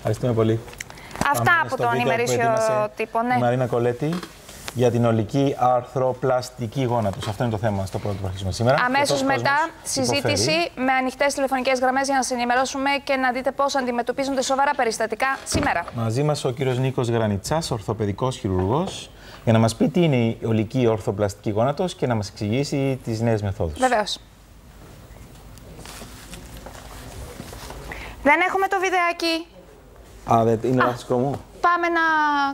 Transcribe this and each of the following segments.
Ευχαριστούμε πολύ. Αυτά από τον ημερήσιο τύπο. Ναι. Η Μαρίνα Κολέτη για την ολική αρθροπλαστική γόνατος. Αυτό είναι το θέμα στο πρώτο που αρχίσουμε σήμερα. Αμέσως μετά συζήτηση με ανοιχτές τηλεφωνικές γραμμές για να σας ενημερώσουμε και να δείτε πώς αντιμετωπίζονται σοβαρά περιστατικά σήμερα. Μαζί μας ο κύριος Νίκος Γρανιτσάς, ορθοπαιδικός χειρουργός, για να μας πει τι είναι η ολική ορθοπλαστική γόνατος και να μας εξηγήσει τις νέες μεθόδους. Βεβαίως. Δεν έχουμε το βιντεάκι. Δεν είναι λάθος μου. Πάμε να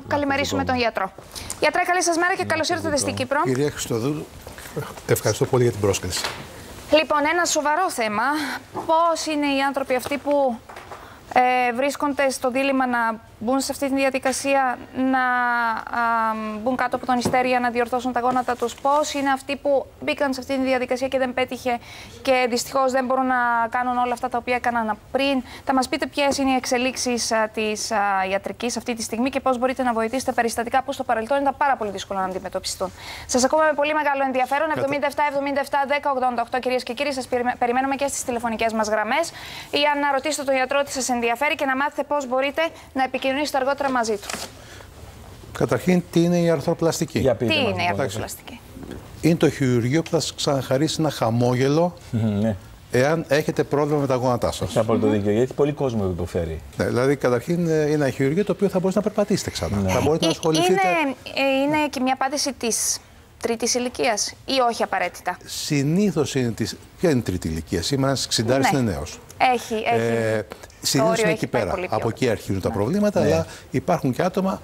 καλημερίσουμε τον γιατρό. Γιατρέ, καλή σας μέρα και καλώς ήρθατε στην Κύπρο. Κυρία Χριστοδούλου, ευχαριστώ πολύ για την πρόσκληση. Λοιπόν, ένα σοβαρό θέμα. Πώς είναι οι άνθρωποι αυτοί που βρίσκονται στο δίλημμα να μπουν σε αυτή τη διαδικασία, να μπουν κάτω από τον ιστέρια, να διορθώσουν τα γόνατα τους? Πώς είναι αυτοί που μπήκαν σε αυτή τη διαδικασία και δεν πέτυχε και δυστυχώς δεν μπορούν να κάνουν όλα αυτά τα οποία έκαναν πριν? Θα μας πείτε ποιες είναι οι εξελίξεις της ιατρικής αυτή τη στιγμή και πώς μπορείτε να βοηθήσετε περιστατικά που στο παρελθόν ήταν πάρα πολύ δύσκολο να αντιμετωπιστούν. Σας ακούμε με πολύ μεγάλο ενδιαφέρον. 77-77-10-88, κυρίες και κύριοι, σας περιμένουμε και στις τηλεφωνικές μας γραμμές για να ρωτήσετε τον γιατρό τι σας ενδιαφέρει και να μάθετε πώς μπορείτε να επικοινωνήσετε αργότερα μαζί του. Καταρχήν, τι είναι η αρθροπλαστική? Τι είναι η αρθροπλαστική? Είναι το χειρουργείο που θα σας ξαναχαρίσει ένα χαμόγελο εάν έχετε πρόβλημα με τα γόνατά σας. Έχετε απόλυτο δίκιο, γιατί πολύ κόσμο υποφέρει. Ναι, δηλαδή, καταρχήν, είναι ένα χειρουργείο το οποίο θα μπορείτε να περπατήσετε ξανά. Ναι. Θα μπορείτε να ασχοληθείτε. Είναι και μια απάντηση της τρίτης ηλικίας ή όχι απαραίτητα? Συνήθως είναι της. Ποια είναι η τρίτη ηλικία? Σήμερα ένας 60 είναι νέος. Έχει. Συνήθως είναι εκεί πέρα. Από εκεί αρχίζουν τα προβλήματα, αλλά υπάρχουν και άτομα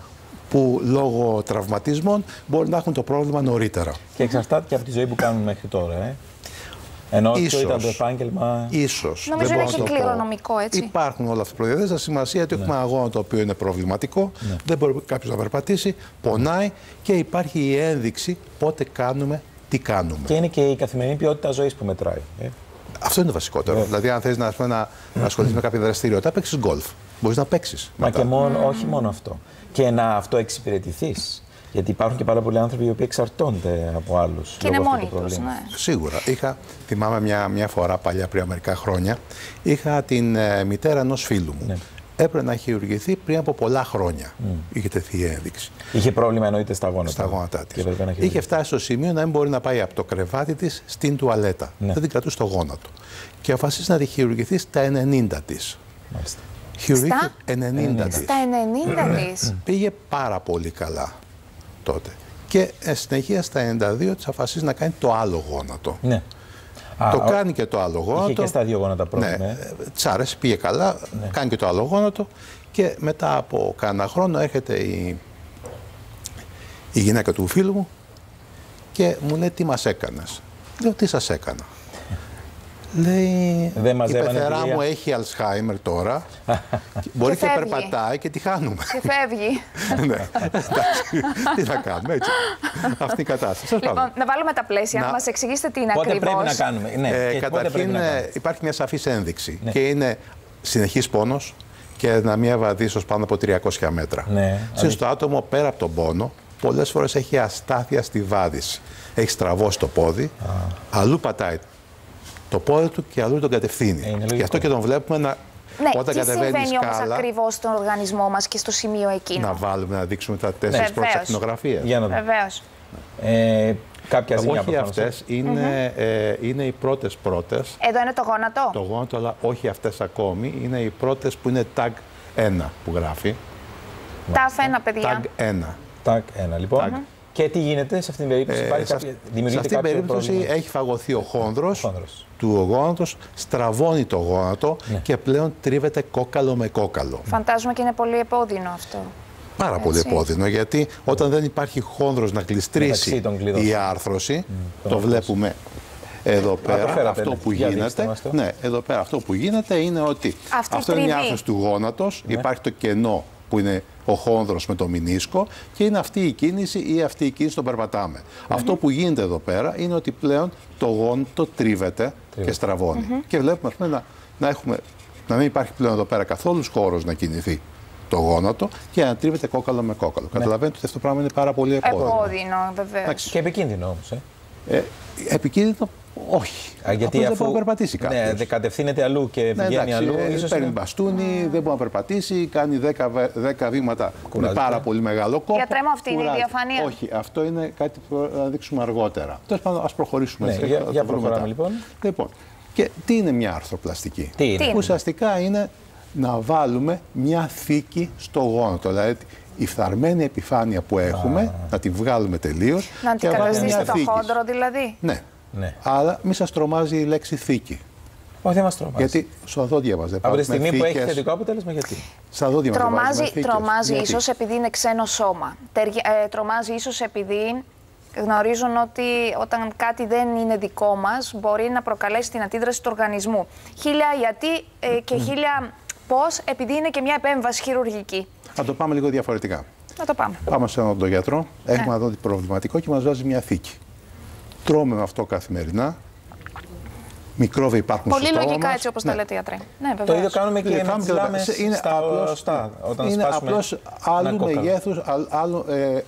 που λόγω τραυματισμών μπορεί να έχουν το πρόβλημα νωρίτερα. Και εξαρτάται και από τη ζωή που κάνουν μέχρι τώρα. Ενώ αυτό ήταν το επάγγελμα. Ίσως. Νομίζω είναι και κληρονομικό, έτσι. Υπάρχουν όλα αυτά τα προδιαδές. Σημασία ότι έχουμε ένα αγώνα το οποίο είναι προβληματικό, δεν μπορεί κάποιος να περπατήσει, πονάει και υπάρχει η ένδειξη πότε κάνουμε, τι κάνουμε. Και είναι και η καθημερινή ποιότητα ζωής που μετράει. Αυτό είναι το βασικότερο. Δηλαδή, αν θες να ασχοληθείς με κάποια δραστηριότητα, παίξεις γκολφ. Μπορείς να παίξεις. Μα και όχι μόνο αυτό. Και να αυτοεξυπηρετηθείς. Γιατί υπάρχουν και πάρα πολλοί άνθρωποι οι οποίοι εξαρτώνται από άλλους. Και είναι μόνοι τους. Ναι. Σίγουρα. Θυμάμαι μια φορά παλιά, πριν μερικά χρόνια, είχα την μητέρα ενός φίλου μου. Ναι. Έπρεπε να χειρουργηθεί πριν από πολλά χρόνια. Είχε τεθεί η ένδειξη. Είχε πρόβλημα, εννοείται, στα γόνατα. Στα γόνατά της. Είχε φτάσει στο σημείο να μην μπορεί να πάει από το κρεβάτι της στην τουαλέτα. Ναι. Δεν την κρατούσε στο γόνατο. Και αποφασίσει να τη χειρουργηθεί στα 90 της. Μάλιστα. Χειρουργήθηκε 90 της. Στα 90 της. Πήγε πάρα πολύ καλά τότε. Και συνεχεία στα 92 της αποφασίζει να κάνει το άλλο γόνατο. Ναι. Το κάνει και το άλλο γόνατο. Είχε και στα δύο γόνατα πρόβλημα. Ναι, της άρεσε, πήγε καλά, κάνει και το άλλο γόνατο και μετά από κάνα χρόνο έρχεται η γυναίκα του φίλου μου και μου λέει τι μας έκανες. Λέω τι σας έκανα. Λέει η πεθερά μου έχει Αλσχάιμερ τώρα, μπορεί και περπατάει και τη χάνουμε. Και φεύγει. Ναι, τι θα κάνουμε, έτσι. Αυτή η κατάσταση. Λοιπόν, να βάλουμε τα πλαίσια, να μας εξηγήσετε τι είναι ακριβώς. ακριβώς. Πότε πρέπει να κάνουμε. Καταρχήν υπάρχει μια σαφής ένδειξη και είναι συνεχής πόνος και μια βαδί ίσως πάνω από 300 μέτρα. Στο άτομο πέρα από τον πόνο, πολλές φορές έχει αστάθεια στη βάδιση. Έχει στραβώσει το πόδι, αλλού πατάει το πόδι του και αλλού τον κατευθύνει. Γι' αυτό και τον βλέπουμε να. Όταν κατεβαίνει σκάλα. Τι συμβαίνει όμως ακριβώς στον οργανισμό μας και στο σημείο εκείνο? Να βάλουμε να δείξουμε τα 4 πρώτες ακτινογραφίες. Βεβαίως. Κάποια σημεία όχι αυτές, είναι οι πρώτες. Εδώ είναι το γόνατο. Το γόνατο, αλλά όχι αυτές ακόμη. Είναι οι πρώτες που είναι tag 1 που γράφει. Tag 1, παιδιά. Tag 1. Tag 1, λοιπόν. Και τι γίνεται σε αυτήν την περίπτωση? Σε αυτήν την περίπτωση έχει φαγωθεί ο χόνδρος του γόνατος, στραβώνει το γόνατο και πλέον τρίβεται κόκαλο με κόκαλο. Φαντάζομαι και είναι πολύ επώδυνο αυτό. Πάρα πολύ επώδυνο, γιατί όταν δεν υπάρχει χόνδρος να γλιστρήσει η άρθρωση, το βλέπουμε εδώ πέρα, αυτό που γίνεται. Ναι, εδώ πέρα αυτό που γίνεται είναι ότι αυτό είναι η άρθρωση του γόνατος, υπάρχει το κενό που είναι ο χόνδρος με το μηνίσκο και είναι αυτή η κίνηση ή αυτή η κίνηση τον περπατάμε. Αυτό που γίνεται εδώ πέρα είναι ότι πλέον το γόνατο τρίβεται και στραβώνει. Και βλέπουμε, ας πούμε, να μην υπάρχει πλέον εδώ πέρα καθόλου χώρος να κινηθεί το γόνατο και να τρίβεται κόκαλο με κόκαλο. Καταλαβαίνετε ότι αυτό το πράγμα είναι πάρα πολύ επώδυνο. Επώδυνο, βεβαίως. Και επικίνδυνο όμως. Επικίνδυνο Όχι. Γιατί δεν μπορεί να περπατήσει κάποιος. Ναι, κατευθύνεται αλλού και βγαίνει αλλού. Παίρνει μπαστούνι, δεν μπορεί να περπατήσει, κάνει 10 βήματα με πάρα πολύ μεγάλο κόπο. Γιατρέ μου, αυτή είναι η διαφάνεια? Όχι, αυτό είναι κάτι που θα δείξουμε αργότερα. Τέλος πάντων, ας προχωρήσουμε. Ναι, για προχωράμε λοιπόν. Και τι είναι μια αρθροπλαστική? Τι είναι? Ουσιαστικά είναι να βάλουμε μια θήκη στο γόνατο. Δηλαδή η φθαρμένη επιφάνεια που έχουμε, να τη βγάλουμε τελείως. Να αντικαταστήσετε το χόντρο δηλαδή. Ναι. Αλλά μη σας τρομάζει η λέξη θήκη. Όχι, δεν μας τρομάζει. Γιατί στα δόντια μας δεν από τη στιγμή που έχει θετικό αποτέλεσμα, γιατί? Στα δόντια μας τρομάζει ίσως επειδή είναι ξένο σώμα. Τρομάζει ίσως επειδή γνωρίζουν ότι όταν κάτι δεν είναι δικό μας μπορεί να προκαλέσει την αντίδραση του οργανισμού. Χίλια γιατί και χίλια πώς, επειδή είναι και μια επέμβαση χειρουργική. Θα το πάμε λίγο διαφορετικά. Να το πάμε. Πάμε σε έναν οδοντογιατρό, έχουμε ένα δόντι προβληματικό και μας βάζει μια θήκη. Τρώμε με αυτό καθημερινά. Μικρόβια υπάρχουν πολύ στο στόμα λογικά μας. έτσι όπως τα λέτε, γιατρέ. Ναι, το ίδιο κάνουμε και με τις λάμες στα οστά. Είναι απλώς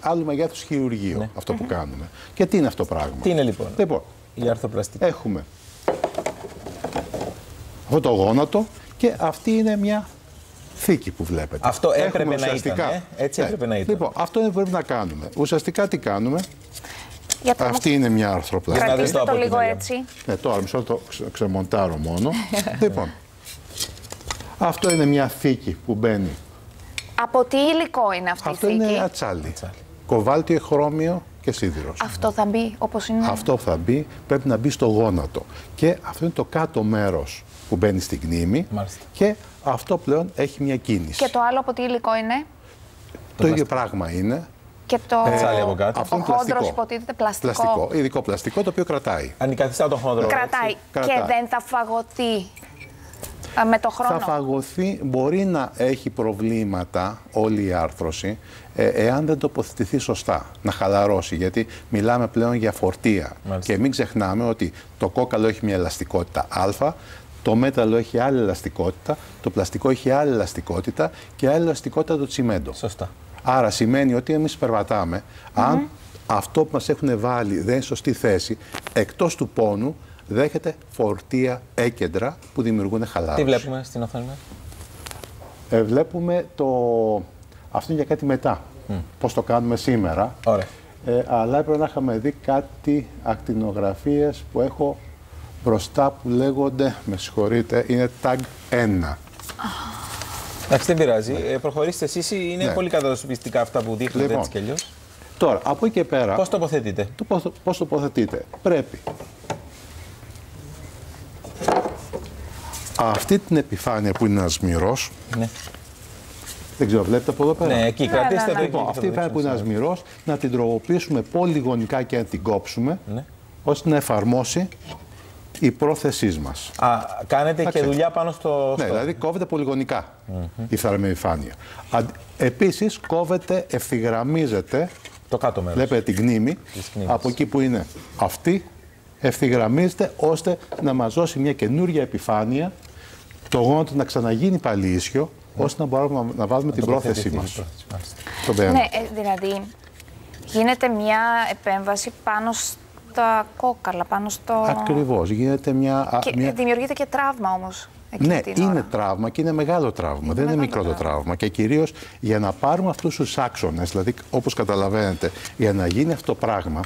άλλου μεγέθους χειρουργείο αυτό που κάνουμε. Και τι είναι αυτό το πράγμα? Τι είναι λοιπόν η αρθροπλαστική? Έχουμε αυτό το γόνατο και αυτή είναι μια θήκη που βλέπετε. Αυτό έπρεπε να ήταν. Έτσι έπρεπε να ήταν. Λοιπόν, αυτό είναι που πρέπει να κάνουμε. Ουσιαστικά τι κάνουμε? Αυτή είναι μια αρθροπλαστική. Κρατήστε το λίγο έτσι. Τώρα μισό το ξεμοντάρω μόνο. Λοιπόν, αυτό είναι μια θήκη που μπαίνει. Από τι υλικό είναι αυτή η θήκη? Αυτό είναι ατσάλι. Κοβάλτιο, χρώμιο και σίδηρος. Αυτό θα μπει όπως είναι? Αυτό θα μπει, πρέπει να μπει στο γόνατο. Και αυτό είναι το κάτω μέρος που μπαίνει στην κνήμη. Μάλιστα. Και αυτό πλέον έχει μια κίνηση. Και το άλλο από τι υλικό είναι? Το ίδιο πράγμα είναι. Και το χόντρος υποτίθεται πλαστικό. Ειδικό πλαστικό το οποίο κρατάει. Αντικαθιστά το χόντρο. Κρατάει. Και δεν θα φαγωθεί με το χρόνο? Θα φαγωθεί, μπορεί να έχει προβλήματα όλη η άρθρωση εάν δεν τοποθετηθεί σωστά, να χαλαρώσει, γιατί μιλάμε πλέον για φορτία. Μάλιστα. Και μην ξεχνάμε ότι το κόκαλο έχει μια ελαστικότητα α, το μέταλλο έχει άλλη ελαστικότητα, το πλαστικό έχει άλλη ελαστικότητα και άλλη ελαστικότητα το τσιμέντο. Σωστά. Άρα σημαίνει ότι εμείς περπατάμε, αν αυτό που μας έχουν βάλει δεν είναι σωστή θέση, εκτός του πόνου, δέχεται φορτία έκεντρα που δημιουργούν χαλάρωση. Τι βλέπουμε στην οθόνη μας? Βλέπουμε αυτό είναι για κάτι μετά, πώς το κάνουμε σήμερα. Ωραία. Αλλά έπρεπε να είχαμε δει κάτι ακτινογραφίες που έχω μπροστά που λέγονται, με συγχωρείτε, είναι tag 1. Εντάξει, δεν πειράζει. Προχωρήστε εσείς, είναι πολύ καταδοσπιστικά αυτά που δείχνετε έτσι κι αλλιώς. Τώρα, από εκεί και πέρα... Πώς τοποθετείτε? Πώς τοποθετείτε? Πρέπει αυτή την επιφάνεια που είναι ένας μυρός, δεν ξέρω, βλέπετε από εδώ πέρα? Ναι, εκεί κρατήστε το. Λοιπόν, αυτή η επιφάνεια που είναι ένας μυρός, να την τροποποιήσουμε πολυγωνικά και να την κόψουμε, ώστε να εφαρμόσει η πρόθεσή μας. Κάνετε και δουλειά πάνω στο... Ναι, δηλαδή κόβεται πολυγωνικά η φθαρμένη επιφάνεια. Επίσης κόβεται, ευθυγραμμίζεται, το κάτω μέρος. Βλέπετε την κνήμη, από εκεί που είναι αυτή, ευθυγραμμίζεται ώστε να μας δώσει μια καινούργια επιφάνεια, το γόνατο να ξαναγίνει πάλι ίσιο, ώστε να μπορούμε να βάλουμε την πρόθεσή μας. Ναι, δηλαδή γίνεται μια επέμβαση πάνω στα κόκαλα, πάνω στο... Ακριβώς, γίνεται μια... Δημιουργείται και τραύμα όμως. Ναι, είναι τραύμα και είναι μεγάλο τραύμα, δεν είναι μικρό το τραύμα. Και κυρίως για να πάρουμε αυτούς τους άξονες, δηλαδή όπως καταλαβαίνετε, για να γίνει αυτό το πράγμα,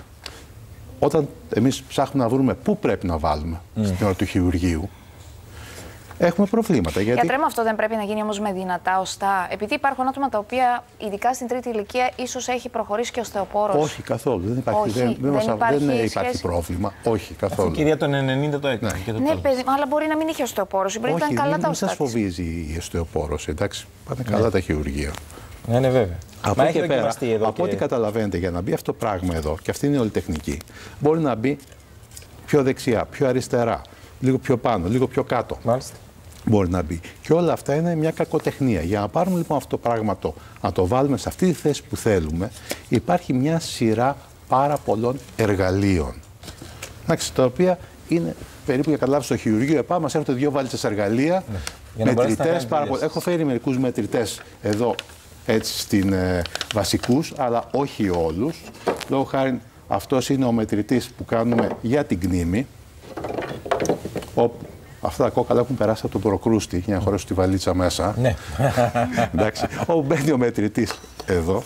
όταν εμείς ψάχνουμε να βρούμε πού πρέπει να βάλουμε στην ώρα του χειρουργείου, έχουμε προβλήματα. Γιατρέ, αυτό δεν πρέπει να γίνει όμως με δυνατά οστά? Επειδή υπάρχουν άτομα τα οποία, ειδικά στην τρίτη ηλικία, ίσως έχει προχωρήσει και οστεοπόρος. Όχι, καθόλου. Δεν υπάρχει πρόβλημα. Όχι, καθόλου. Η κυρία των 90 το έκανε. Ναι, παιδί, αλλά μπορεί να μην είχε οστεοπόρος. Μπορεί να ήταν καλά τα οστά. Δεν σας φοβίζει η οστεοπόρος. Εντάξει, πάνε καλά τα χειρουργεία. Ναι, βέβαια. Από εκεί πέρα, από ό,τι καταλαβαίνετε, για να μπει αυτό το πράγμα εδώ, και αυτή είναι όλη τεχνική, μπορεί να μπει πιο δεξιά, πιο αριστερά, λίγο πιο πάνω, λίγο πιο κάτω. Μάλιστα. Μπορεί να μπει. Και όλα αυτά είναι μια κακοτεχνία. Για να πάρουμε λοιπόν αυτό το πράγμα, να το βάλουμε σε αυτή τη θέση που θέλουμε, υπάρχει μια σειρά πάρα πολλών εργαλείων. Εντάξει, τα οποία είναι περίπου για καταλάβει στο χειρουργείο. Επάνω μας έρχονται 2 βαλίτσες εργαλεία, μετρητές. Έχω φέρει μερικούς μετρητές εδώ, έτσι, βασικούς, αλλά όχι όλους. Λόγω χάρη, αυτός είναι ο μετρητής που κάνουμε για την κνήμη. Αυτά τα κόκαλα έχουν περάσει από το προκρούστη για να χωρέσουν τη βαλίτσα μέσα. Ναι. Εντάξει. Όπου μπαίνει ο μετρητής εδώ.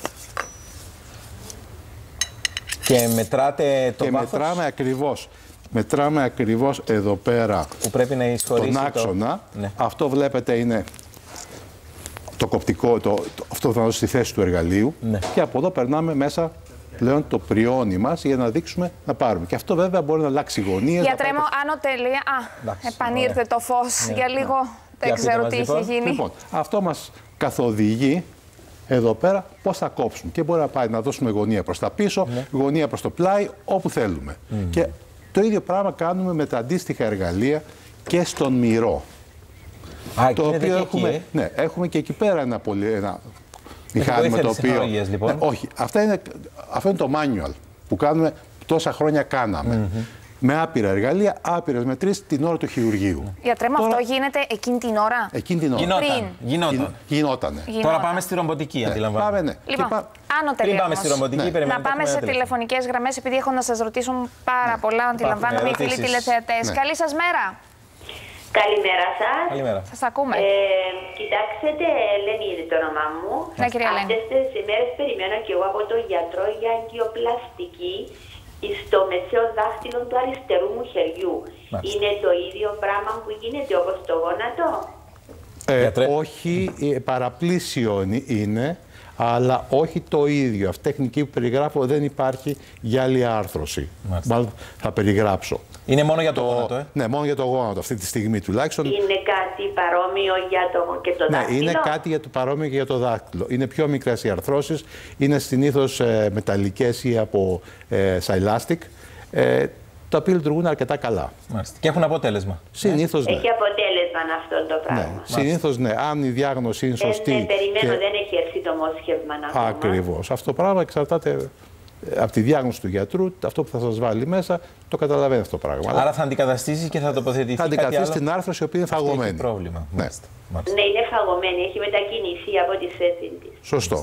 Και μετράτε το βάθος. Μετράμε ακριβώς εδώ πέρα που πρέπει να εισχωρήσει τον άξονα. Ναι. Αυτό βλέπετε είναι το κοπτικό, αυτό που θα δώσει στη θέση του εργαλείου. Ναι. Και από εδώ περνάμε μέσα πλέον το πριόνι μας για να δείξουμε να πάρουμε. Και αυτό βέβαια μπορεί να αλλάξει γωνίες. Γιατρέ μου, άνω τελεία. Επανήρθε το φως. Για λίγο δεν ξέρω τι είχε γίνει. Λοιπόν, αυτό μας καθοδηγεί εδώ πέρα πώς θα κόψουμε. Και μπορεί να πάει να δώσουμε γωνία προς τα πίσω, γωνία προς το πλάι, όπου θέλουμε. Και το ίδιο πράγμα κάνουμε με τα αντίστοιχα εργαλεία και στον μυρό. Το οποίο έχουμε, έχουμε και εκεί πέρα ένα μηχάνημα το οποίο. Λοιπόν. Όχι, αυτό είναι το manual που κάνουμε τόσα χρόνια κάναμε. Με άπειρα εργαλεία, άπειρες μετρήσεις την ώρα του χειρουργείου. Γιατρέ μου, αυτό γίνεται εκείνη την ώρα. Εκείνη την ώρα. Γινότανε. Τώρα πάμε στη ρομποτική, αντιλαμβάνομαι. Λοιπόν, άνω τελεία. Πριν πάμε στη ρομποτική, να πάμε σε τηλεφωνικές γραμμές, επειδή έχω να σας ρωτήσουν πάρα πολλά, αντιλαμβάνομαι, οι φίλοι τηλεθεατές. Καλή σας μέρα. Καλημέρα σας. Καλημέρα. Σας ακούμε. Κοιτάξτε, Ελένη είναι το όνομά μου. Ναι, κυρία Ελένη. Αυτές τις ημέρες περιμένω και εγώ από τον γιατρό για αγκιοπλαστική στο μεσαίο δάχτυλο του αριστερού μου χεριού. Είναι το ίδιο πράγμα που γίνεται όπως το γόνατο? Όχι, παραπλήσιο είναι, αλλά όχι το ίδιο. Αυτή η τεχνική που περιγράφω δεν υπάρχει για άλλη άρθρωση. Μάλλον θα περιγράψω. Είναι μόνο για το γόνατο, Ναι, μόνο για το γόνατο αυτή τη στιγμή τουλάχιστον. Είναι κάτι παρόμοιο και το δάχτυλο? Ναι, είναι κάτι για το παρόμοιο και για το δάχτυλο. Είναι πιο μικρές οι αρθρώσεις, είναι συνήθως μεταλλικές ή από σαϊλάστικ, τα οποία λειτουργούν αρκετά καλά. Μάλιστα. Και έχουν αποτέλεσμα. Συνήθως ναι. Έχει αποτέλεσμα αυτό το πράγμα? Ναι. Συνήθως ναι, αν η διάγνωση είναι σωστή. Περιμένω, δεν έχει έρθει το μόσχευμα ακόμα. Ακριβώς. Αυτό το πράγμα εξαρτάται από τη διάγνωση του γιατρού, αυτό που θα σας βάλει μέσα, το καταλαβαίνει αυτό το πράγμα. Άρα θα αντικαταστήσει και θα τοποθετηθεί. Θα αντικαταστήσει την άρθρωση, η οποία είναι φαγωμένη. Έχει πρόβλημα. Ναι. Ναι, είναι φαγωμένη, έχει μετακινηθεί από τη θέση της. Σωστό.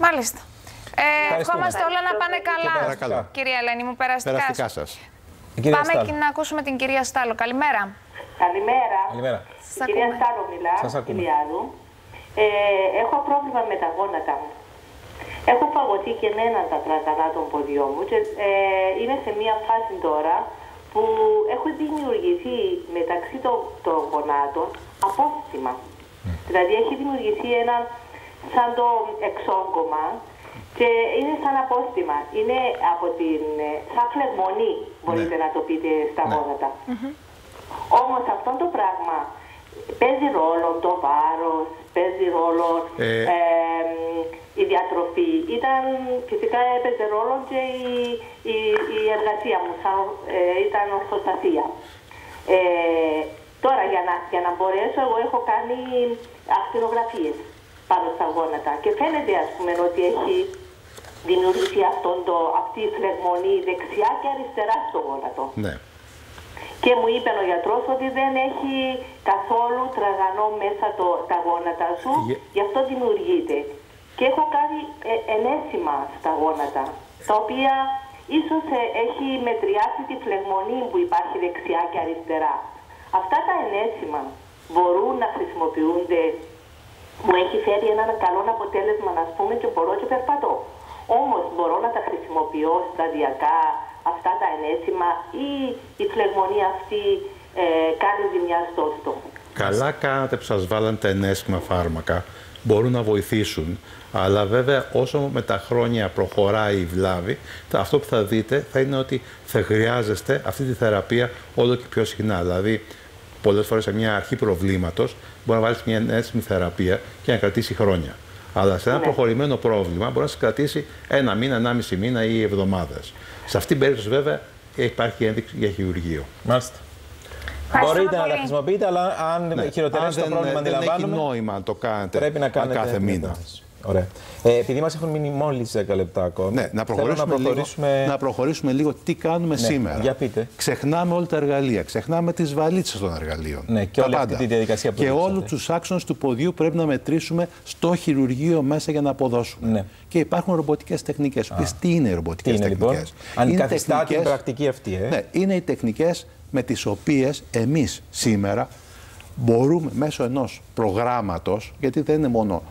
Μάλιστα. Ευχόμαστε όλα να πάνε καλά. Κυρία Ελένη μου, περαστικά σας. Πάμε και να ακούσουμε την κυρία Στάλο. Καλημέρα. Καλημέρα. Κυρία Στάλο μιλά, Ηλιάδου. Έχω πρόβλημα με τα γόνατα μου. Έχω φαγωθεί και εμένα τα τρακαλά των ποδιών μου και είμαι σε μια φάση τώρα που έχω δημιουργηθεί μεταξύ των γονάτων απόστημα. Δηλαδή έχει δημιουργηθεί ένα σαν το εξόγκωμα και είναι σαν απόστημα. Είναι από την σαν φλεγμονή, μπορείτε να το πείτε στα γόνατα. Όμως αυτό το πράγμα παίζει ρόλο το βάρος, παίζει ρόλο η διατροφή. Φυσικά έπαιζε ρόλο και η εργασία μου, ήταν ορθοστασία. Τώρα για να μπορέσω, εγώ έχω κάνει ακτινογραφίες πάνω στα γόνατα και φαίνεται ας πούμε ότι έχει δημιουργηθεί αυτή η φλεγμονή δεξιά και αριστερά στο γόνατο. Ναι. Και μου είπε ο γιατρός ότι δεν έχει καθόλου τραγανό μέσα τα γόνατα σου, γι' αυτό δημιουργείται. Και έχω κάνει ενέσιμα στα γόνατα, τα οποία ίσως έχει μετριάσει τη φλεγμονή που υπάρχει δεξιά και αριστερά. Αυτά τα ενέσιμα μπορούν να χρησιμοποιούνται, μου έχει φέρει ένα καλό αποτέλεσμα, να πούμε, και μπορώ και περπατώ. Όμως μπορώ να τα χρησιμοποιώ σταδιακά αυτά τα ενέσιμα ή η φλεγμονή αυτή κάνει ζημιά στο στόμα? Καλά κάνατε που σας βάλανε τα ενέσιμα φάρμακα. Μπορούν να βοηθήσουν. Αλλά βέβαια όσο με τα χρόνια προχωράει η βλάβη, αυτό που θα δείτε θα είναι ότι θα χρειάζεστε αυτή τη θεραπεία όλο και πιο συχνά. Δηλαδή, πολλές φορές σε μια αρχή προβλήματος μπορεί να βάλεις μια ενέσιμη θεραπεία και να κρατήσει χρόνια. Αλλά σε ένα προχωρημένο πρόβλημα μπορεί να σας κρατήσει ένα μήνα, 1,5 μήνα ή εβδομάδες. Σε αυτήν την περίπτωση βέβαια υπάρχει ένδειξη για χειρουργείο. Μάλιστα. Μπορείτε να τα χρησιμοποιείτε, αλλά αν χειροτερεύσει το πρόβλημα, αντιλαμβάνομαι. Δεν έχει νόημα να το κάνετε, πρέπει να κάνετε κάθε μήνα. Ωραία. Επειδή μας έχουν μείνει μόλις 10 λεπτά ακόμα, ναι, να προχωρήσουμε λίγο τι κάνουμε σήμερα. Για πείτε. Ξεχνάμε όλα τα εργαλεία, ξεχνάμε τις βαλίτσες των εργαλείων. Ναι, και όλη αυτή τη διαδικασία που και όλους τους άξονες του ποδιού πρέπει να μετρήσουμε στο χειρουργείο μέσα για να αποδώσουμε. Ναι. Και υπάρχουν ρομποτικές τεχνικές. Τι είναι οι ρομποτικές τεχνικές? Λοιπόν, αν καθιστά την πρακτική αυτή. Ναι, είναι οι τεχνικές με τις οποίες εμείς σήμερα μπορούμε μέσω ενός προγράμματος, γιατί δεν είναι μόνο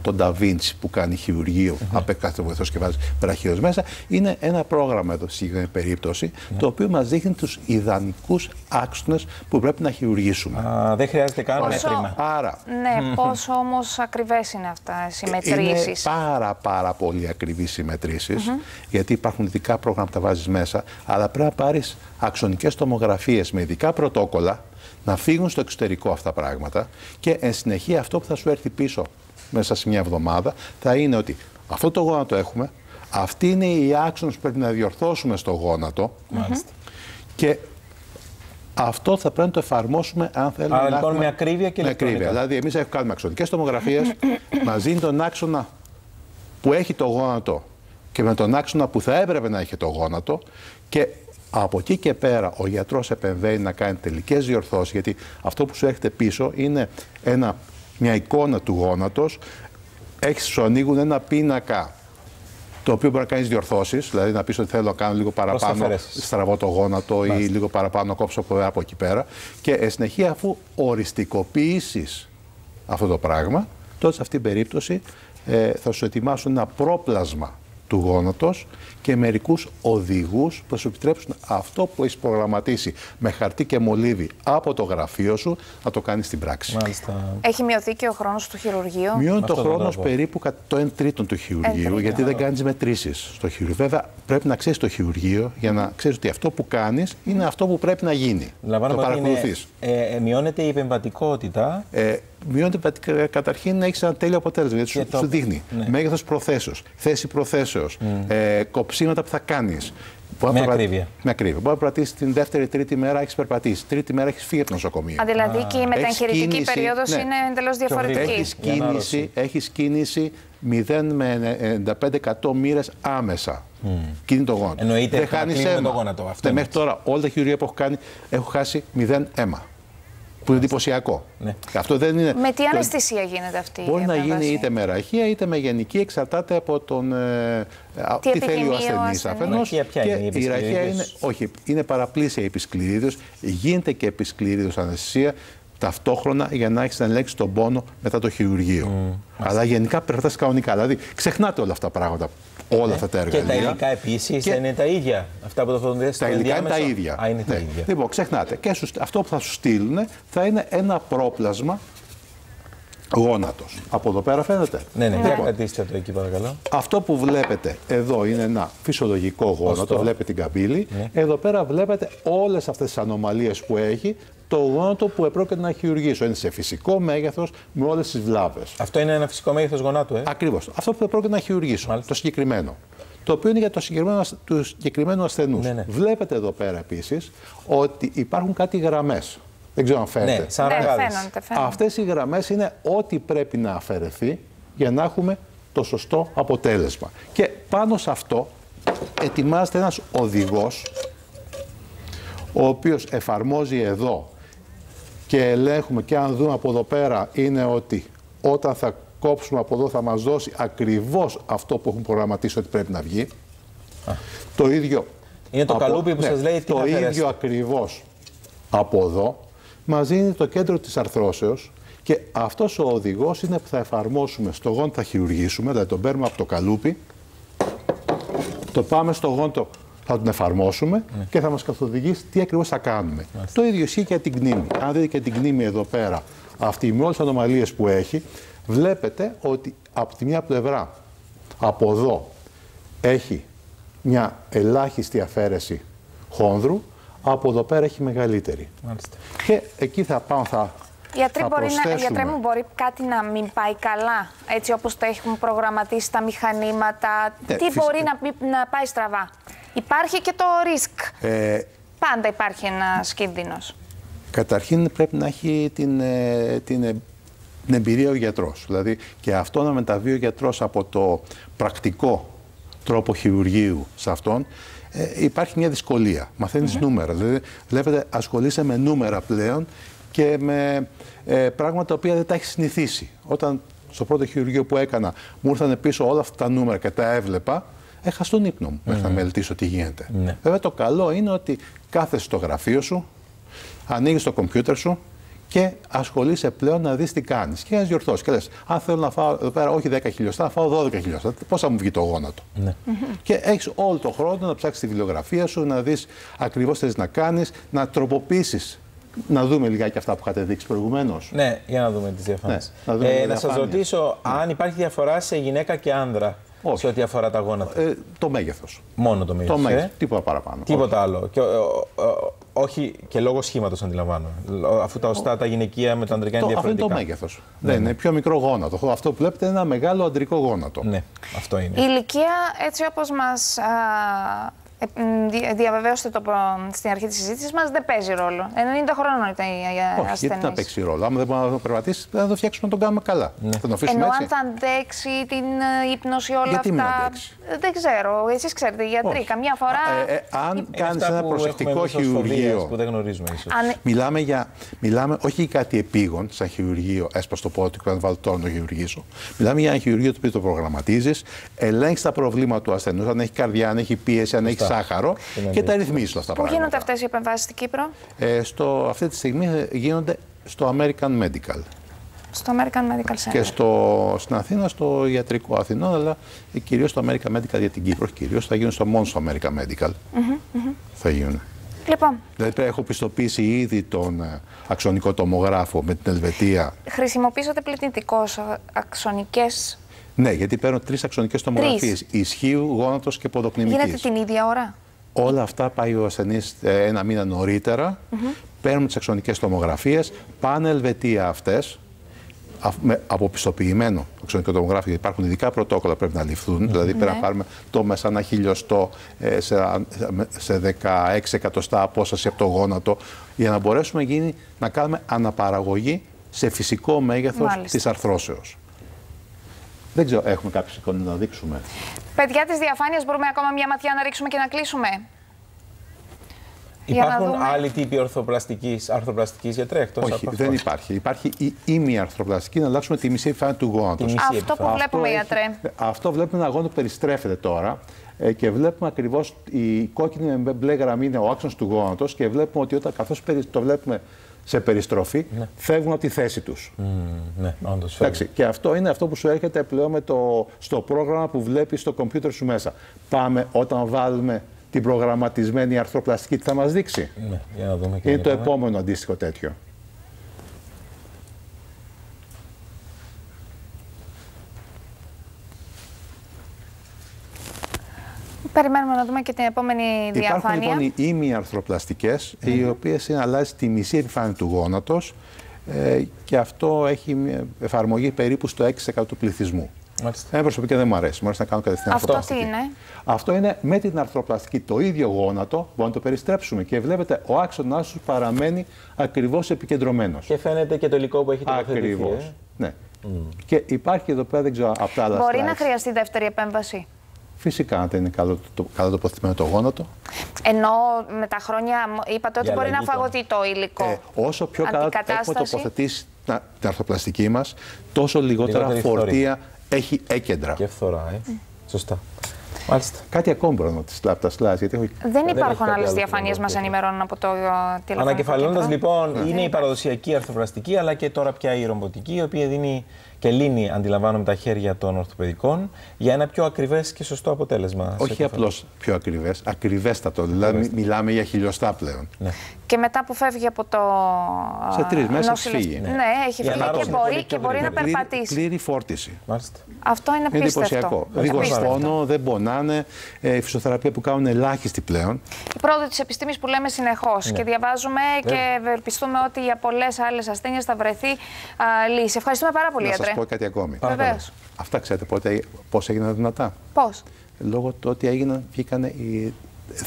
το Da Vinci που κάνει χειρουργείο, απεκάθεται βοηθός και βάζει βραχίως μέσα, είναι ένα πρόγραμμα εδώ στη συγκεκριμένη περίπτωση, το οποίο μας δείχνει τους ιδανικούς άξονες που πρέπει να χειρουργήσουμε. Δεν χρειάζεται καν μέτρημα. Άρα, ναι, πόσο όμως ακριβές είναι αυτά οι μετρήσεις? Είναι πάρα πολύ ακριβείς οι μετρήσεις, γιατί υπάρχουν ειδικά πρόγραμματα που τα βάζεις μέσα, αλλά πρέπει να πάρεις αξονικές τομογραφίες με ειδικά πρωτόκολλα, να φύγουν στο εξωτερικό αυτά τα πράγματα και εν συνεχεία αυτό που θα σου έρθει πίσω μέσα σε μια εβδομάδα θα είναι ότι αυτό το γόνατο έχουμε, αυτοί είναι οι άξονες που πρέπει να διορθώσουμε στο γόνατο και αυτό θα πρέπει να το εφαρμόσουμε αν θέλουμε να λοιπόν, με ακρίβεια και ηλεκτρονικά. Δηλαδή εμείς κάνουμε αξονικές τομογραφίες μαζί με τον άξονα που έχει το γόνατο και με τον άξονα που θα έπρεπε να έχει το γόνατο και από εκεί και πέρα ο γιατρός επεμβαίνει να κάνει τελικές διορθώσεις, γιατί αυτό που σου έρχεται πίσω είναι μια εικόνα του γόνατος, σου ανοίγουν ένα πίνακα το οποίο μπορεί να κάνεις διορθώσεις, δηλαδή να πεις ότι θέλω να κάνω λίγο παραπάνω στραβό το γόνατο ή λίγο παραπάνω κόψω από εκεί πέρα και συνεχεία αφού οριστικοποιήσεις αυτό το πράγμα, τότε σε αυτή την περίπτωση θα σου ετοιμάσουν ένα πρόπλασμα του γόνατος και μερικούς οδηγούς που θα σου επιτρέψουν αυτό που έχεις προγραμματίσει με χαρτί και μολύβι από το γραφείο σου να το κάνεις στην πράξη. Μάλιστα. Έχει μειωθεί και ο χρόνος του χειρουργείου? Μειώνει το χρόνο περίπου κατά το 1/3 του χειρουργείου, γιατί δεν κάνεις μετρήσεις στο χειρουργείο. Βέβαια, πρέπει να ξέρεις το χειρουργείο για να ξέρεις ότι αυτό που κάνεις είναι αυτό που πρέπει να γίνει. Το παρακολουθείς. Μειώνεται η επεμβατικότητα. Μειώνεται καταρχήν να έχεις ένα τέλειο αποτέλεσμα, γιατί σου δείχνει μέγεθος προθέσεως, θέση προθέσεως, κοψίματα που θα κάνεις. Με ακρίβεια. Με ακρίβεια. Μπορεί να περπατήσεις την δεύτερη-τρίτη μέρα, έχεις περπατήσει. Τρίτη μέρα έχεις φύγει από το νοσοκομείο. Δηλαδή και η μεταγχειρητική περίοδος είναι εντελώς διαφορετική. Έχεις κίνηση 0 με 95% μοίρες άμεσα. Κίνη το γόνατο. Εννοείται δεν χάνεις αίμα. Μέχρι τώρα όλα τα χειρουργεία που έχω κάνει έχω χάσει 0 αίμα. Που είναι εντυπωσιακό. Αυτό δεν είναι... Με τι αναισθησία γίνεται αυτή η επέμβαση? Μπορεί να γίνει είτε με ραχία είτε με γενική, εξαρτάται από τον... τι θέλει ο ασθενής αφενός. Η ραχία είναι παραπλήσια η επισκληρίδιος, γίνεται και επισκληρίδιος αναισθησία ταυτόχρονα για να έχεις να ελέγξεις τον πόνο μετά το χειρουργείο. Αλλά γενικά περπατάς κανονικά. Δηλαδή ξεχνάτε όλα αυτά τα πράγματα. Όλα αυτά τα εργαλεία. Και τα υλικά επίσης είναι τα ίδια. Αυτά που το τα υλικά είναι τα ίδια. Είναι τα ίδια. Λοιπόν, ξεχνάτε. Και αυτό που θα σου στείλουν θα είναι ένα πρόπλασμα γόνατος. Από εδώ πέρα φαίνεται. Ναι. Κρατήστε το εκεί παρακαλώ. Αυτό που βλέπετε εδώ είναι ένα φυσιολογικό γόνατο. Βλέπετε την καμπύλη. Εδώ πέρα βλέπετε όλες αυτές τις ανομαλίες που έχει το γόνατο που επρόκειται να χειρουργήσω. Είναι σε φυσικό μέγεθος με όλες τις βλάβες. Αυτό είναι ένα φυσικό μέγεθος γονάτου, Ακριβώς. Αυτό που επρόκειται να χειρουργήσω. Μάλιστα. Το συγκεκριμένο. Το οποίο είναι για το συγκεκριμένο ασθενούς. Βλέπετε εδώ πέρα επίσης ότι υπάρχουν κάτι γραμμές. Δεν ξέρω αν φαίνεται. Ναι, σαν ραγάδες. Αυτές οι γραμμές είναι ό,τι πρέπει να αφαιρεθεί για να έχουμε το σωστό αποτέλεσμα. Και πάνω σε αυτό ετοιμάζεται ένας οδηγός ο οποίος εφαρμόζει εδώ και ελέγχουμε και αν δούμε από εδώ πέρα είναι ότι όταν θα κόψουμε από εδώ θα μας δώσει ακριβώς αυτό που έχουν προγραμματίσει ότι πρέπει να βγει. Το ίδιο είναι το καλούπι που σας λέει τι το ίδιο ακριβώς από εδώ μας δίνει το κέντρο της αρθρώσεως και αυτός ο οδηγός είναι που θα εφαρμόσουμε στο γόνατο θα χειρουργήσουμε, δηλαδή τον παίρνουμε από το καλούπι, το πάμε στο γόνατο θα τον εφαρμόσουμε και θα μας καθοδηγήσει τι ακριβώς θα κάνουμε. Το ίδιο ισχύει και για την κνήμη. Αν δείτε και την κνήμη εδώ πέρα, αυτή με όλες τις ανομαλίες που έχει, βλέπετε ότι από τη μια πλευρά, από εδώ, έχει μια ελάχιστη αφαίρεση χόνδρου, από εδώ πέρα έχει μεγαλύτερη. Μάλιστα. Και εκεί θα πάμε, Γιατρέ μου, μπορεί κάτι να μην πάει καλά, έτσι όπως το έχουν προγραμματίσει τα μηχανήματα, τι μπορεί να πάει στραβά? Υπάρχει και το risk. Πάντα υπάρχει ένας κίνδυνος. Καταρχήν πρέπει να έχει την εμπειρία ο γιατρός. Δηλαδή και αυτό να μεταβεί ο γιατρός από το πρακτικό τρόπο χειρουργείου σε αυτόν, υπάρχει μια δυσκολία. Μαθαίνεις νούμερα. Δηλαδή, βλέπετε, ασχολείσαι με νούμερα πλέον και με πράγματα τα οποία δεν τα έχει συνηθίσει. Όταν στο πρώτο χειρουργείο που έκανα μου ήρθαν πίσω όλα αυτά τα νούμερα και τα έβλεπα, έχασα τον ύπνο μου μέχρι να μελετήσω τι γίνεται. Βέβαια το καλό είναι ότι κάθεσαι στο γραφείο σου, Ανοίγεις το κομπιούτερ σου και ασχολείσαι πλέον να δεις τι κάνεις. Και να διορθώσεις. Και λες, αν θέλω να φάω εδώ πέρα όχι 10 χιλιοστά, να φάω 12 χιλιοστά. Πώς θα μου βγει το γόνατο. Ναι. Και έχεις όλο το χρόνο να ψάξεις τη βιβλιογραφία σου, να δεις ακριβώς τι θες να κάνεις, να τροποποιήσεις. Να δούμε λιγάκι αυτά που είχατε δείξει προηγουμένως. Ναι, για να δούμε τις διαφάνειες. Ναι, να σας ρωτήσω αν υπάρχει διαφορά σε γυναίκα και άνδρα. Όχι. Σε ό,τι αφορά τα γόνατα. Το μέγεθος. Μόνο το μέγεθος. Τίποτα παραπάνω. Τίποτα άλλο. Και, όχι και λόγω σχήματος αντιλαμβάνω. Αφού τα οστά, τα γυναικεία με τα ανδρικά είναι διαφορετικά. Αυτό είναι το μέγεθος. Δεν είναι πιο μικρό γόνατο. Αυτό που βλέπετε είναι ένα μεγάλο αντρικό γόνατο. Ναι, αυτό είναι. Η ηλικία, έτσι όπως μας διαβεβαίωστε στην αρχή της συζήτησης μας, δεν παίζει ρόλο. 90 χρόνων ήταν η ασθενής. Όχι, γιατί να παίξει ρόλο. Άμα δεν μπορεί να το περπατήσει, δεν θα το φτιάξουμε να τον κάνουμε καλά. Ναι. Θα τον αφήσουμε ενώ έτσι. αν θα αντέξει την ύπνωση όλα γιατί αυτά. Δεν ξέρω. Εσείς ξέρετε, οι γιατροί. Καμιά φορά. Αν κάνεις ένα προσεκτικό χειρουργείο. Που δεν γνωρίζουμε ίσως. Μιλάμε όχι για κάτι επίγον, σαν χειρουργείο, έσπασε το πόδι και να βάλω τώρα να το χειρουργήσω. Μιλάμε για ένα χειρουργείο το οποίο το προγραμματίζεις, ελέγχεις τα προβλήματα του ασθενούς, αν έχει καρδιά, αν έχει πίεση, αν έχει σάχαρο και τα ρυθμίζεις όλα αυτά τα πράγματα. Πού γίνονται αυτές οι επεμβάσεις στην Κύπρο? Αυτή τη στιγμή γίνονται στο American Medical. Στο American Medical Center. Και στην Αθήνα, στο Ιατρικό Αθηνών, αλλά κυρίως στο American Medical για την Κύπρο. Κυρίως θα γίνουν μόνο στο American Medical. Θα γίνουν. Λοιπόν. Δηλαδή έχω πιστοποιήσει ήδη τον αξονικό τομογράφο με την Ελβετία. Χρησιμοποιήσατε πληθυντικώς αξονικές? Ναι, γιατί παίρνω 3 αξονικές τομογραφίες. Ισχύου, γόνατος και ποδοκνημικής. Γίνεται την ίδια ώρα? Όλα αυτά πάει ο ασθενής ένα μήνα νωρίτερα. Παίρνουμε τις αξονικές τομογραφίες. Πάνε Ελβετία αυτές. Από πιστοποιημένο αξονικό τομογράφο, γιατί υπάρχουν ειδικά πρωτόκολλα που πρέπει να ληφθούν. Δηλαδή πρέπει να πάρουμε το μέσα ένα χιλιοστό σε 16 εκατοστά απόσταση από το γόνατο, για να μπορέσουμε να κάνουμε αναπαραγωγή σε φυσικό μέγεθος της αρθρώσεως. Δεν ξέρω, έχουμε κάποιες εικόνες να δείξουμε. Παιδιά της διαφάνειας, μπορούμε ακόμα μια ματιά να ρίξουμε και να κλείσουμε? Υπάρχουν άλλοι τύποι αρθροπλαστικής γιατρέ εκτός από αυτό? Όχι, δεν υπάρχει. Υπάρχει η ημιαρθροπλαστική, να αλλάξουμε τη μισή επιφάνεια του γόνατος. Αυτό που βλέπουμε, γιατρέ. Αυτό βλέπουμε ένα γόνατο που περιστρέφεται τώρα και βλέπουμε ακριβώς η κόκκινη με μπλε γραμμή είναι ο άξονας του γόνατος και βλέπουμε ότι καθώς το βλέπουμε σε περιστροφή, φεύγουν από τη θέση τους. Ναι, όντως φεύγουν. Και αυτό είναι αυτό που σου έρχεται πλέον στο πρόγραμμα που βλέπεις στο κομπιούτερ σου μέσα. Πάμε όταν βάλουμε την προγραμματισμένη αρθροπλαστική, τι θα μας δείξει. Ναι, για να δούμε. Είναι το επόμενο αντίστοιχο τέτοιο. Περιμένουμε να δούμε και την επόμενη διαφάνεια. Υπάρχουν λοιπόν οι ημιαρθροπλαστικές, οι οποίες αλλάζει τη μισή επιφάνεια του γόνατος και αυτό έχει μια εφαρμογή περίπου στο 6% του πληθυσμού. Εμένα προσωπικά δεν μου αρέσει. Μου αρέσει να κάνω κατευθείαν αρθροπλαστική. Αυτό τι είναι? Αυτό είναι με την αρθροπλαστική το ίδιο γόνατο, μπορούμε να το περιστρέψουμε και βλέπετε ο άξονας σου παραμένει ακριβώς επικεντρωμένος. Και φαίνεται και το υλικό που έχει τοποθετηθεί. Ακριβώς. Ναι. Και υπάρχει εδώ πέρα, δεν ξέρω, από τα άλλα μπορεί να χρειαστεί δεύτερη επέμβαση? Φυσικά, αν είναι καλά τοποθετημένο το γόνατο. Ενώ με τα χρόνια είπατε ότι μπορεί να φαγωθεί το υλικό. Όσο πιο καλά έχουμε τοποθετήσει την αρθροπλαστική μας, τόσο λιγότερα φορτία έχει έκεντρα. Και φθορά, σωστά. Μάλιστα. Κάτι ακόμα μπορώ να τις τα slides, γιατί δεν υπάρχουν άλλες διαφάνειες μας ενημερώνουν από το τηλεφωνικό. Ανακεφαλώνοντας λοιπόν, είναι η παραδοσιακή αρθροπλαστική, αλλά και τώρα πια η ρομποτική, η οποία δίνει και λύνει, αντιλαμβάνομαι, τα χέρια των ορθοπαιδικών για ένα πιο ακριβές και σωστό αποτέλεσμα. Όχι απλώς πιο ακριβές, ακριβέστατο. Δηλαδή μιλάμε για χιλιοστά πλέον. Ναι. Και μετά που φεύγει από το. Σε 3 μέρες έχει φύγει. Ναι, έχει φύγει και μπορεί να περπατήσει. Πλήρη φόρτιση. Μάλιστα. Αυτό είναι εντυπωσιακό. Λίγος πόνο, δεν πονάνε. Η φυσιοθεραπεία που κάνουν ελάχιστη πλέον. Η πρόοδο της επιστήμης που λέμε συνεχώς και διαβάζουμε και ευελπιστούμε ότι για πολλές άλλες ασθένειες θα βρεθεί λύση. Ευχαριστούμε πάρα πολύ, γιατρέ. Να σας πω κάτι ακόμη. Βεβαίως. Αυτά ξέρετε πώς έγιναν δυνατά? Πώς? Λόγω του ότι βγήκαν οι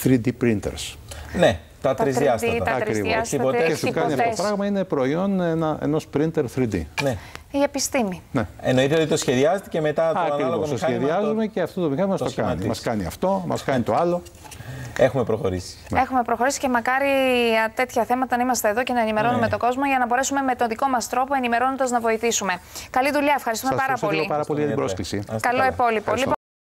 3D printers. Ναι. Τα τρισδιάστατα. Ακριβώς. Και σου κάνει αυτό το πράγμα, είναι προϊόν ενός printer 3D. Ναι. Η επιστήμη. Ναι. Εννοείται ότι το σχεδιάζεται και μετά το ανάλογο το σχεδιάζουμε και αυτό το μηχάνημα μας το κάνει. Μας κάνει αυτό, μας κάνει το άλλο. Έχουμε προχωρήσει. Έχουμε προχωρήσει και μακάρι τέτοια θέματα να είμαστε εδώ και να ενημερώνουμε τον κόσμο για να μπορέσουμε με τον δικό μας τρόπο ενημερώνοντας να βοηθήσουμε. Καλή δουλειά, ευχαριστούμε πάρα πολύ. Ευχαριστώ πάρα πολύ για την πρόσκληση. Καλό υπόλοιπο.